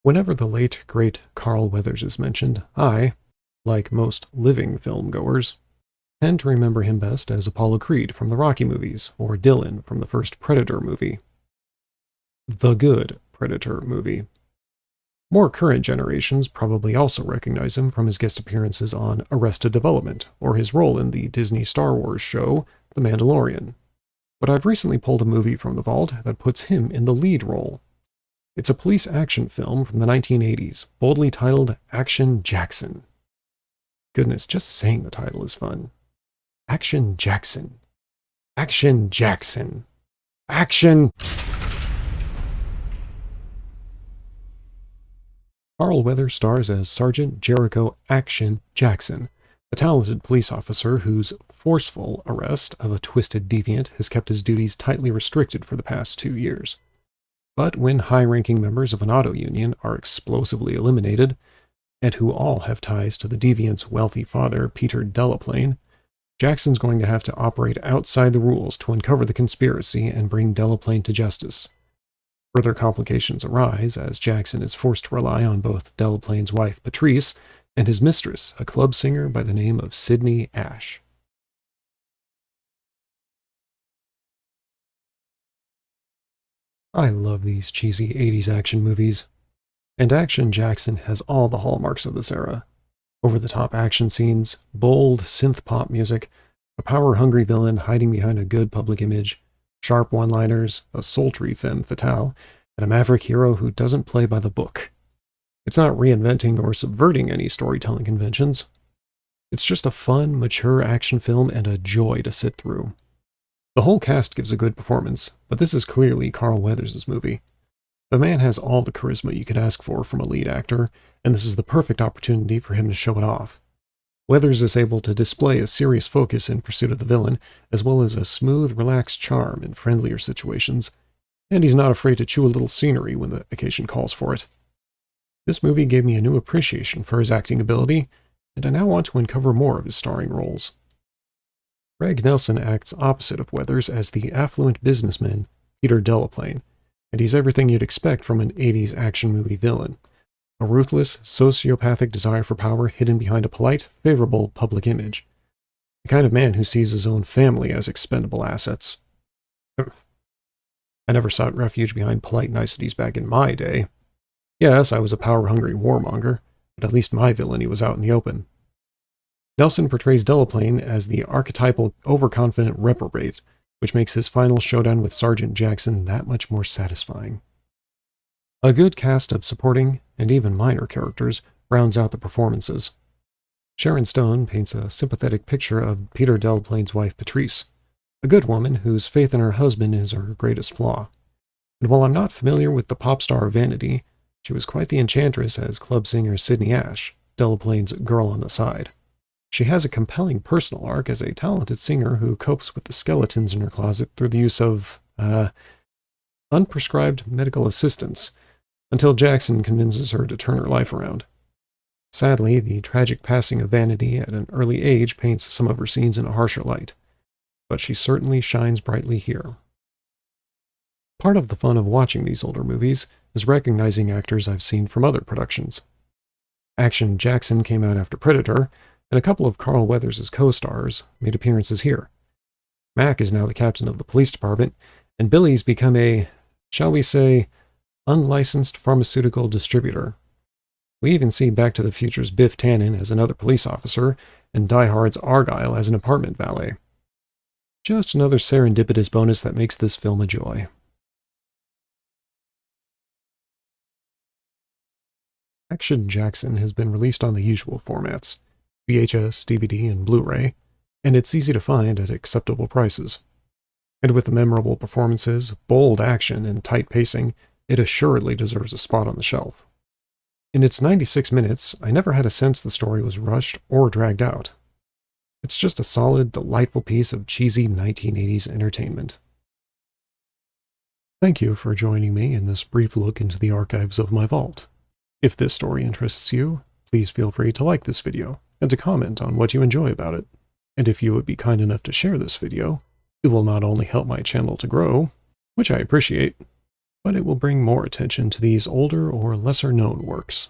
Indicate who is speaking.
Speaker 1: Whenever the late, great Carl Weathers is mentioned, I, like most living film-goers, tend to remember him best as Apollo Creed from the Rocky movies, or Dylan from the first Predator movie. The good Predator movie. More current generations probably also recognize him from his guest appearances on Arrested Development, or his role in the Disney Star Wars show, The Mandalorian. But I've recently pulled a movie from the vault that puts him in the lead role. It's a police action film from the 1980s, boldly titled Action Jackson. Goodness, just saying the title is fun. Action Jackson. Action Jackson. Action! Carl Weathers stars as Sergeant Jericho Action Jackson, a talented police officer whose forceful arrest of a twisted deviant has kept his duties tightly restricted for the past 2 years. But when high-ranking members of an auto union are explosively eliminated, and who all have ties to the deviant's wealthy father, Peter Delaplane, Jackson's going to have to operate outside the rules to uncover the conspiracy and bring Delaplane to justice. Further complications arise as Jackson is forced to rely on both Delaplane's wife, Patrice, and his mistress, a club singer by the name of Sydney Ash. I love these cheesy 80s action movies. And Action Jackson has all the hallmarks of this era. Over-the-top action scenes, bold synth-pop music, a power-hungry villain hiding behind a good public image, sharp one-liners, a sultry femme fatale, and a maverick hero who doesn't play by the book. It's not reinventing or subverting any storytelling conventions. It's just a fun, mature action film and a joy to sit through. The whole cast gives a good performance, but this is clearly Carl Weathers' movie. The man has all the charisma you could ask for from a lead actor, and this is the perfect opportunity for him to show it off. Weathers is able to display a serious focus in pursuit of the villain, as well as a smooth, relaxed charm in friendlier situations, and he's not afraid to chew a little scenery when the occasion calls for it. This movie gave me a new appreciation for his acting ability, and I now want to uncover more of his starring roles. Greg Nelson acts opposite of Weathers as the affluent businessman Peter Delaplane, and he's everything you'd expect from an 80s action movie villain. A ruthless, sociopathic desire for power hidden behind a polite, favorable public image. The kind of man who sees his own family as expendable assets. I never sought refuge behind polite niceties back in my day. Yes, I was a power-hungry warmonger, but at least my villainy was out in the open. Nelson portrays Delaplane as the archetypal, overconfident reprobate, which makes his final showdown with Sergeant Jackson that much more satisfying. A good cast of supporting, and even minor characters, rounds out the performances. Sharon Stone paints a sympathetic picture of Peter Delaplane's wife Patrice, a good woman whose faith in her husband is her greatest flaw. And while I'm not familiar with the pop star Vanity, she was quite the enchantress as club singer Sydney Ash, Delaplane's girl on the side. She has a compelling personal arc as a talented singer who copes with the skeletons in her closet through the use of, unprescribed medical assistance, until Jackson convinces her to turn her life around. Sadly, the tragic passing of Vanity at an early age paints some of her scenes in a harsher light, but she certainly shines brightly here. Part of the fun of watching these older movies is recognizing actors I've seen from other productions. Action Jackson came out after Predator, and a couple of Carl Weathers' co-stars made appearances here. Mac is now the captain of the police department, and Billy's become a, shall we say, unlicensed pharmaceutical distributor. We even see Back to the Future's Biff Tannen as another police officer, and Die Hard's Argyle as an apartment valet. Just another serendipitous bonus that makes this film a joy. Action Jackson has been released on the usual formats, VHS, DVD, and Blu-ray, and it's easy to find at acceptable prices. And with the memorable performances, bold action, and tight pacing, it assuredly deserves a spot on the shelf. In its 96 minutes, I never had a sense the story was rushed or dragged out. It's just a solid, delightful piece of cheesy 1980s entertainment. Thank you for joining me in this brief look into the archives of my vault. If this story interests you, please feel free to like this video and to comment on what you enjoy about it. And if you would be kind enough to share this video, it will not only help my channel to grow, which I appreciate, but it will bring more attention to these older or lesser known works.